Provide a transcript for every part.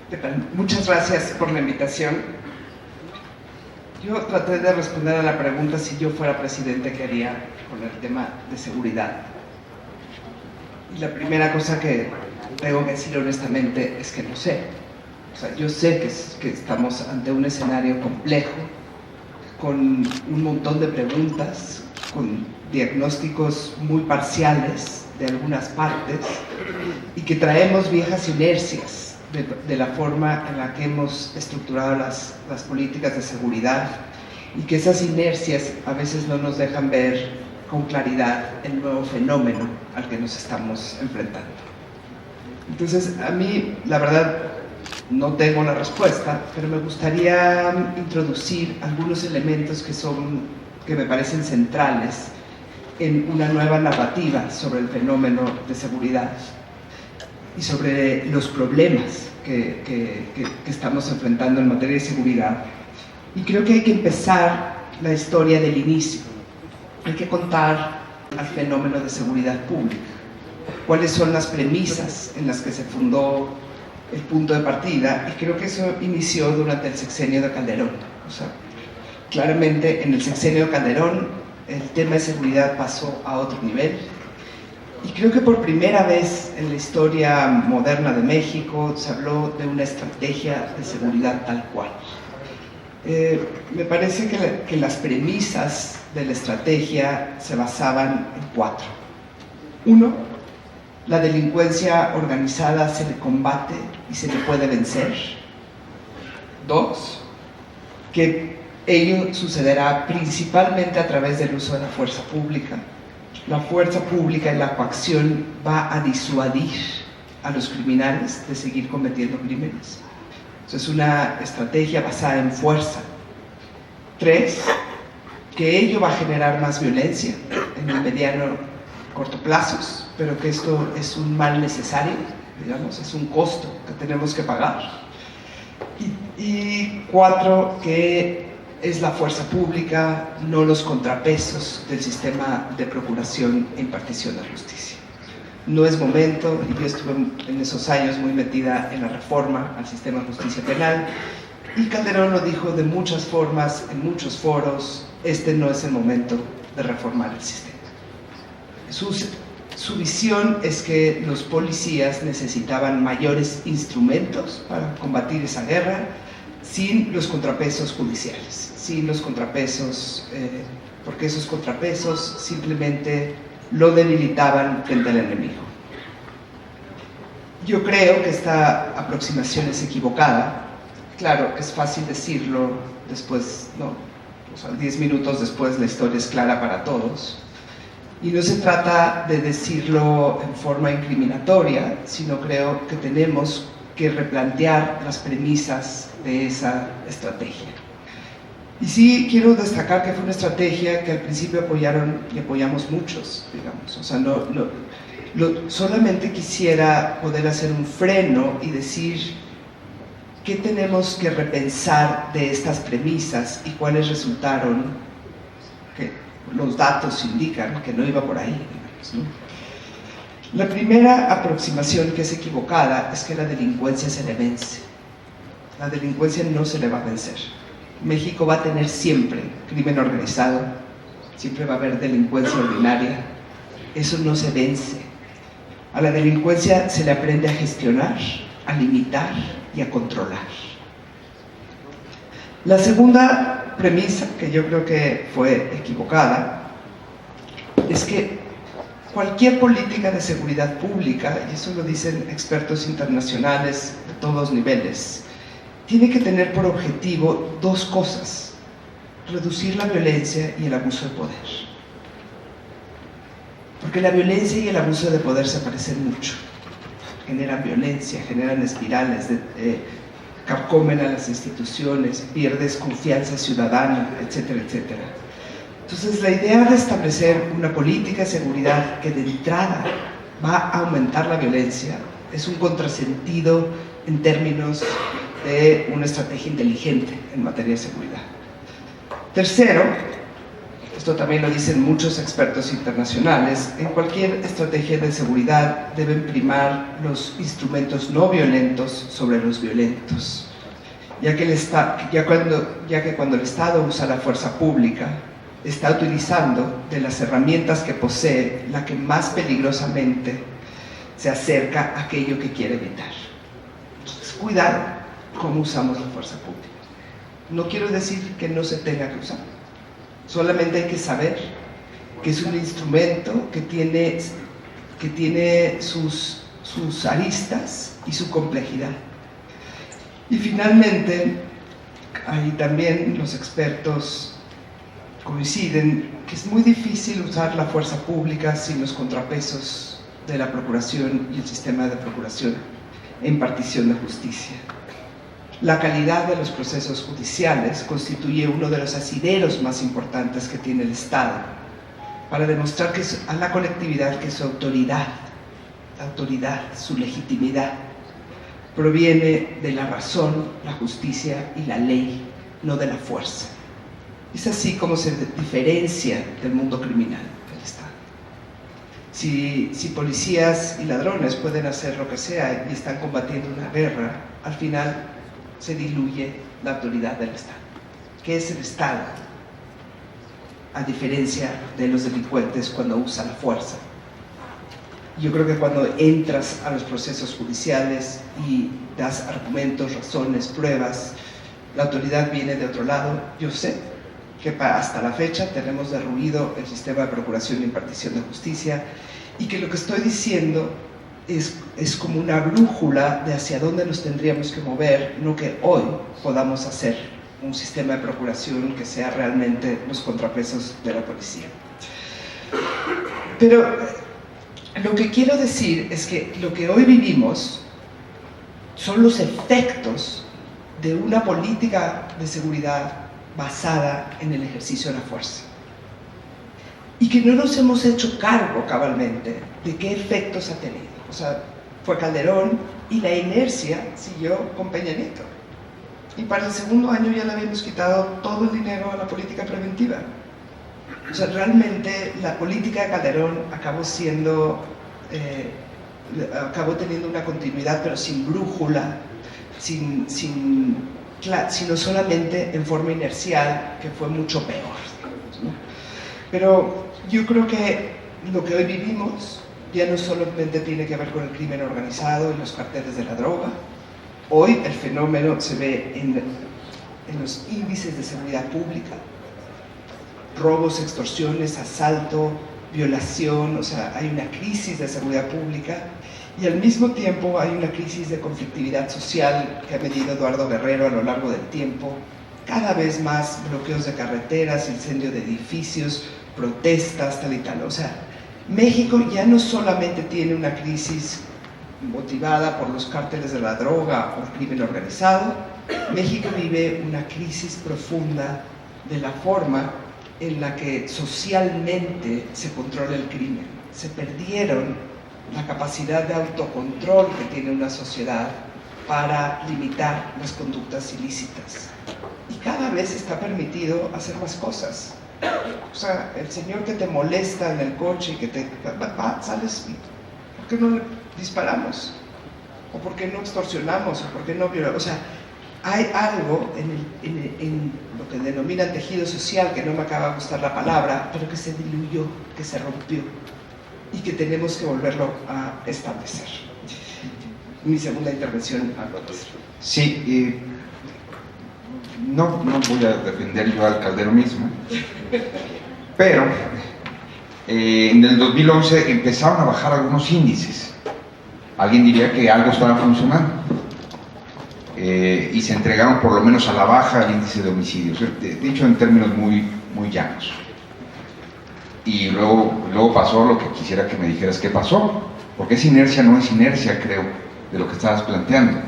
¿Qué tal? Muchas gracias por la invitación. Yo traté de responder a la pregunta si yo fuera presidente, ¿qué haría con el tema de seguridad? Y la primera cosa que tengo que decir honestamente es que no sé. O sea, yo sé que estamos ante un escenario complejo, con un montón de preguntas, con diagnósticos muy parciales de algunas partes, y que traemos viejas inercias de la forma en la que hemos estructurado las políticas de seguridad, y que esas inercias a veces no nos dejan ver con claridad el nuevo fenómeno al que nos estamos enfrentando. Entonces, a mí, la verdad, no tengo la respuesta, pero me gustaría introducir algunos elementos que me parecen centrales en una nueva narrativa sobre el fenómeno de seguridad y sobre los problemas que estamos enfrentando en materia de seguridad. Y creo que hay que empezar la historia del inicio. Hay que contar al fenómeno de seguridad pública. ¿Cuáles son las premisas en las que se fundó el punto de partida? Y creo que eso inició durante el sexenio de Calderón. O sea, claramente en el sexenio de Calderón el tema de seguridad pasó a otro nivel. Y creo que por primera vez en la historia moderna de México se habló de una estrategia de seguridad tal cual. Me parece que las premisas de la estrategia se basaban en 4. 1, la delincuencia organizada se le combate y se le puede vencer. 2, que ello sucederá principalmente a través del uso de la fuerza pública. La fuerza pública y la coacción va a disuadir a los criminales de seguir cometiendo crímenes. Eso es una estrategia basada en fuerza. 3, que ello va a generar más violencia en el mediano corto plazos, pero que esto es un mal necesario, digamos, es un costo que tenemos que pagar. Y 4, que es la fuerza pública, no los contrapesos del sistema de procuración e impartición de justicia. No es momento, y yo estuve en esos años muy metida en la reforma al sistema de justicia penal, y Calderón lo dijo de muchas formas, en muchos foros: este no es el momento de reformar el sistema. Su visión es que los policías necesitaban mayores instrumentos para combatir esa guerra, sin los contrapesos judiciales, sin los contrapesos, porque esos contrapesos simplemente lo debilitaban frente al enemigo. Yo creo que esta aproximación es equivocada. Claro, es fácil decirlo después, ¿no? O sea, 10 minutos después la historia es clara para todos. Y no se trata de decirlo en forma incriminatoria, sino creo que tenemos que replantear las premisas de esa estrategia. Y sí quiero destacar que fue una estrategia que al principio apoyaron y apoyamos muchos, digamos. O sea, solamente quisiera poder hacer un freno y decir qué tenemos que repensar de estas premisas y cuáles resultaron, que los datos indican que no iba por ahí, digamos, ¿no? La primera aproximación, que es equivocada, es que la delincuencia se le vence. La delincuencia no se le va a vencer. México va a tener siempre crimen organizado, siempre va a haber delincuencia ordinaria. Eso no se vence. A la delincuencia se le aprende a gestionar, a limitar y a controlar. La segunda premisa, que yo creo que fue equivocada, es que cualquier política de seguridad pública, y eso lo dicen expertos internacionales de todos niveles, tiene que tener por objetivo 2 cosas: reducir la violencia y el abuso de poder. Porque la violencia y el abuso de poder se parecen mucho. Generan violencia, generan espirales, carcomen a las instituciones, pierdes confianza ciudadana, etcétera, etcétera. Entonces, la idea de establecer una política de seguridad que de entrada va a aumentar la violencia es un contrasentido en términos de una estrategia inteligente en materia de seguridad. Tercero, esto también lo dicen muchos expertos internacionales, en cualquier estrategia de seguridad deben primar los instrumentos no violentos sobre los violentos, ya que cuando el Estado usa la fuerza pública, está utilizando de las herramientas que posee la que más peligrosamente se acerca a aquello que quiere evitar. Entonces, cuidado cómo usamos la fuerza pública. No quiero decir que no se tenga que usar, solamente hay que saber que es un instrumento que tiene sus aristas y su complejidad. Y finalmente, ahí también los expertos coinciden que es muy difícil usar la fuerza pública sin los contrapesos de la procuración y el sistema de procuración e impartición de justicia. La calidad de los procesos judiciales constituye uno de los asideros más importantes que tiene el Estado para demostrar a la colectividad que su autoridad, su legitimidad, proviene de la razón, la justicia y la ley, no de la fuerza. Es así como se diferencia del mundo criminal del Estado. Si policías y ladrones pueden hacer lo que sea y están combatiendo una guerra, al final se diluye la autoridad del Estado. ¿Qué es el Estado? A diferencia de los delincuentes cuando usan la fuerza. Yo creo que cuando entras a los procesos judiciales y das argumentos, razones, pruebas, la autoridad viene de otro lado. Yo sé que hasta la fecha tenemos derruido el sistema de procuración e impartición de justicia y que lo que estoy diciendo es como una brújula de hacia dónde nos tendríamos que mover, no que hoy podamos hacer un sistema de procuración que sea realmente los contrapesos de la policía. Pero lo que quiero decir es que lo que hoy vivimos son los efectos de una política de seguridad basada en el ejercicio de la fuerza. Y que no nos hemos hecho cargo cabalmente de qué efectos ha tenido. O sea, fue Calderón y la inercia siguió con Peña Nieto. Y para el segundo año ya le habíamos quitado todo el dinero a la política preventiva. O sea, realmente la política de Calderón acabó teniendo una continuidad, pero sin brújula, sino solamente en forma inercial, que fue mucho peor, digamos, ¿no? Pero yo creo que lo que hoy vivimos ya no solamente tiene que ver con el crimen organizado y los carteles de la droga. Hoy el fenómeno se ve en los índices de seguridad pública, robos, extorsiones, asalto, violación, o sea, hay una crisis de seguridad pública y al mismo tiempo hay una crisis de conflictividad social que ha medido Eduardo Guerrero a lo largo del tiempo, cada vez más bloqueos de carreteras, incendio de edificios, protestas, tal y tal. O sea, México ya no solamente tiene una crisis motivada por los cárteles de la droga o el crimen organizado, México vive una crisis profunda de la forma en la que socialmente se controla el crimen. Se perdieron la capacidad de autocontrol que tiene una sociedad para limitar las conductas ilícitas. Y cada vez está permitido hacer más cosas. O sea, el señor que te molesta en el coche y que sales, ¿por qué no le disparamos? ¿O por qué no extorsionamos? ¿O por qué no violamos? O sea, hay algo en lo que denominan tejido social, que no me acaba de gustar la palabra, pero que se diluyó, que se rompió y que tenemos que volverlo a establecer. Mi segunda intervención hablo de eso. Sí, no voy a defender yo al calderonismo, pero en el 2011 empezaron a bajar algunos índices. Alguien diría que algo estaba funcionando. Y se entregaron por lo menos a la baja el índice de homicidios, dicho en términos muy llanos. Y luego pasó lo que quisiera que me dijeras qué pasó, porque esa inercia no es inercia, creo, de lo que estabas planteando.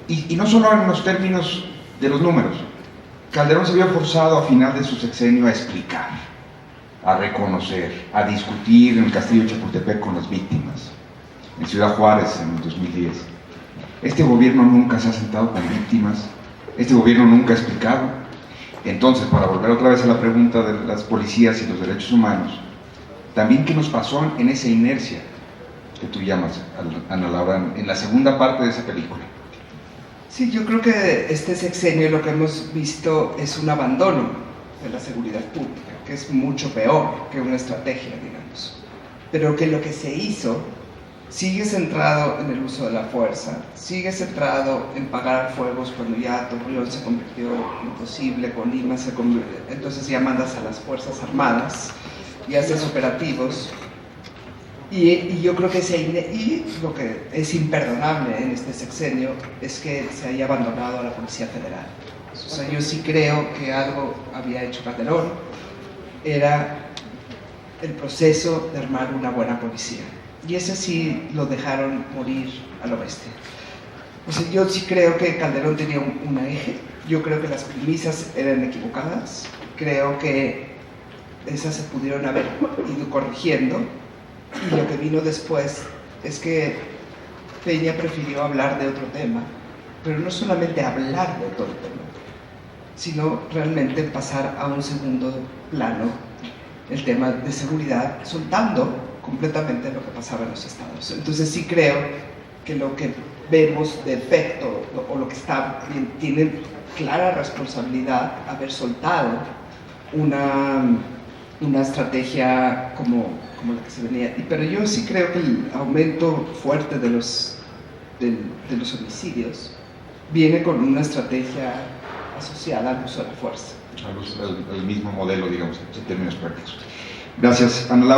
Y no solo en los términos de los números. Calderón se vio forzado a final de su sexenio a explicar, a reconocer, a discutir en el Castillo de Chapultepec con las víctimas, en Ciudad Juárez en el 2010. Este gobierno nunca se ha sentado con víctimas, este gobierno nunca ha explicado, Entonces, para volver otra vez a la pregunta de las policías y los derechos humanos, también qué nos pasó en esa inercia que tú llamas, Ana Laura, en la segunda parte de esa película. Sí, yo creo que este sexenio lo que hemos visto es un abandono de la seguridad pública, que es mucho peor que una estrategia, digamos. Pero que lo que se hizo sigue centrado en el uso de la fuerza, sigue centrado en pagar fuegos cuando ya Torreón se convirtió en imposible, con Lima entonces ya mandas a las Fuerzas Armadas y haces operativos. Y yo creo que lo que es imperdonable en este sexenio es que se haya abandonado a la Policía Federal. O sea, yo sí creo que algo había hecho Calderón, era el proceso de armar una buena policía. Y ese sí lo dejaron morir a lo bestia. O sea, yo sí creo que Calderón tenía un eje, yo creo que las premisas eran equivocadas, creo que esas se pudieron haber ido corrigiendo, y lo que vino después es que Peña prefirió hablar de otro tema, pero no solamente hablar de otro tema, sino realmente pasar a un segundo plano el tema de seguridad, soltando completamente lo que pasaba en los estados. Entonces sí creo que lo que vemos de efecto, o lo que está bien, tiene clara responsabilidad haber soltado una estrategia como la que se venía. Pero yo sí creo que el aumento fuerte de los homicidios viene con una estrategia asociada al uso de la fuerza. El mismo modelo, digamos, en términos prácticos. Gracias, Ana Laura.